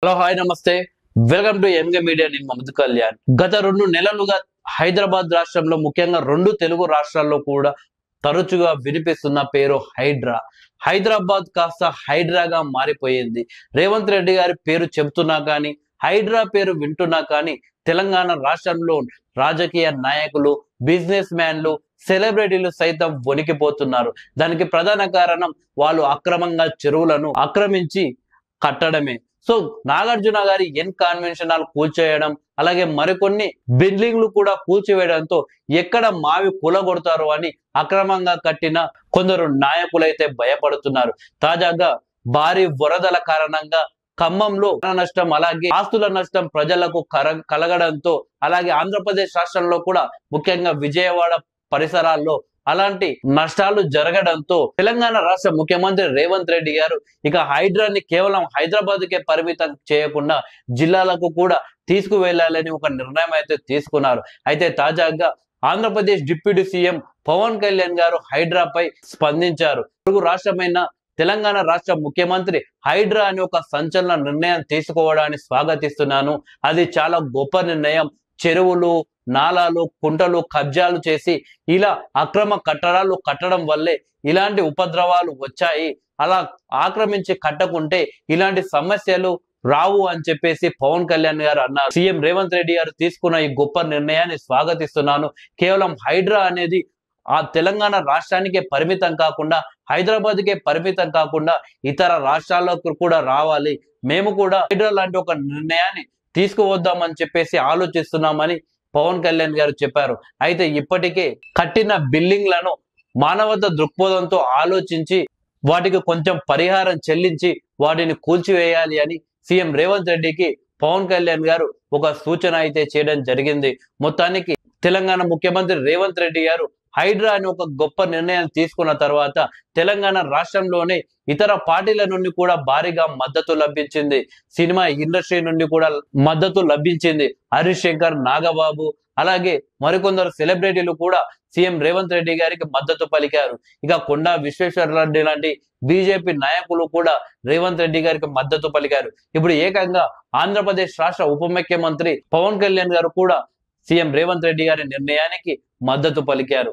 Hello hi నమస్తే welcome to ఎంగే media. నేను మమద్ కళ్యాణ్. గత 2 నెలలుగా హైదరాబాద్ రాష్ట్రంలో ముఖ్యంగా 2 తెలుగు రాష్ట్రాల్లో కూడా తరచుగా వినిపిస్తున్న పేరు హైడ్రా. హైదరాబాద్ కాస్త హైడ్రాగా మారిపోయింది. రేవంత్ రెడ్డి గారి పేరు చెబుతున్నా కానీ, హైడ్రా పేరు వింటున్నా కానీ తెలంగాణ రాష్ట్రంలో రాజకీయ నాయకులు, బిజినెస్ మ్యాన్లు, సెలబ్రిటీలు సైతం వణికిపోతున్నారు. దానికి ప్రధాన కారణం వాళ్ళు అక్రమంగా చెరువులను ఆక్రమించి కట్టడమే. సో నాగార్జున గారి ఎన్ కన్వెన్షన్ హాల్ కూల్చేయడం, అలాగే మరికొన్ని బిల్డింగ్లు కూడా కూల్చివేయడంతో ఎక్కడ మావి కూలగొడతారు అని అక్రమంగా కట్టిన కొందరు నాయకులైతే భయపడుతున్నారు. తాజాగా భారీ వరదల కారణంగా ఖమ్మంలో నష్టం, అలాగే ఆస్తుల నష్టం ప్రజలకు కలగడంతో, అలాగే ఆంధ్రప్రదేశ్ రాష్ట్రంలో కూడా ముఖ్యంగా విజయవాడ పరిసరాల్లో అలాంటి నష్టాలు జరగడంతో తెలంగాణ రాష్ట్ర ముఖ్యమంత్రి రేవంత్ రెడ్డి గారు ఇక హైడ్రాని కేవలం హైదరాబాద్ కే పరిమితం చేయకుండా జిల్లాలకు కూడా తీసుకువెళ్లాలని ఒక నిర్ణయం అయితే తీసుకున్నారు. అయితే తాజాగా ఆంధ్రప్రదేశ్ డిప్యూటీ సీఎం పవన్ కళ్యాణ్ గారు హైడ్రాపై స్పందించారు. తెలుగు రాష్ట్రమైన తెలంగాణ రాష్ట్ర ముఖ్యమంత్రి హైడ్రా అని ఒక సంచలన నిర్ణయం తీసుకోవడాన్ని స్వాగతిస్తున్నాను. అది చాలా గొప్ప నిర్ణయం. చెరువులు, నాలాలు, కుంటలు కబ్జాలు చేసి ఇలా అక్రమ కట్టడాలు కట్టడం వల్లే ఇలాంటి ఉపద్రవాలు వచ్చాయి. అలా ఆక్రమించి కట్టకుంటే ఇలాంటి సమస్యలు రావు అని చెప్పేసి పవన్ కళ్యాణ్ గారు అన్నారు. సీఎం రేవంత్ రెడ్డి గారు తీసుకున్న ఈ గొప్ప నిర్ణయాన్ని స్వాగతిస్తున్నాను. కేవలం హైడ్రా అనేది ఆ తెలంగాణ రాష్ట్రానికే పరిమితం కాకుండా, హైదరాబాద్కే పరిమితం కాకుండా ఇతర రాష్ట్రాలకు కూడా రావాలి. మేము కూడా హైడ్రా లాంటి ఒక నిర్ణయాన్ని తీసుకువద్దామని చెప్పేసి ఆలోచిస్తున్నామని పవన్ కళ్యాణ్ గారు చెప్పారు. అయితే ఇప్పటికే కట్టిన బిల్డింగ్లను మానవతా దృక్పథంతో ఆలోచించి వాటికి కొంచెం పరిహారం చెల్లించి వాటిని కూల్చివేయాలి అని సీఎం రేవంత్ రెడ్డికి పవన్ కళ్యాణ్ గారు ఒక సూచన అయితే చేయడం జరిగింది. మొత్తానికి తెలంగాణ ముఖ్యమంత్రి రేవంత్ రెడ్డి గారు హైడ్రా అని ఒక గొప్ప నిర్ణయం తీసుకున్న తర్వాత తెలంగాణ రాష్ట్రంలోనే ఇతర పార్టీల నుండి కూడా భారీగా మద్దతు లభించింది. సినిమా ఇండస్ట్రీ నుండి కూడా మద్దతు లభించింది. హరీష్ శంకర్, నాగబాబు, అలాగే మరికొందరు సెలబ్రిటీలు కూడా సీఎం రేవంత్ రెడ్డి గారికి మద్దతు పలికారు. ఇక కొండా విశ్వేశ్వరరెడ్డి లాంటి బీజేపీ నాయకులు కూడా రేవంత్ రెడ్డి గారికి మద్దతు పలికారు. ఇప్పుడు ఏకంగా ఆంధ్రప్రదేశ్ రాష్ట్ర ఉప ముఖ్యమంత్రి పవన్ కళ్యాణ్ గారు కూడా సీఎం రేవంత్ రెడ్డి గారి నిర్ణయానికి మద్దతు పలికారు.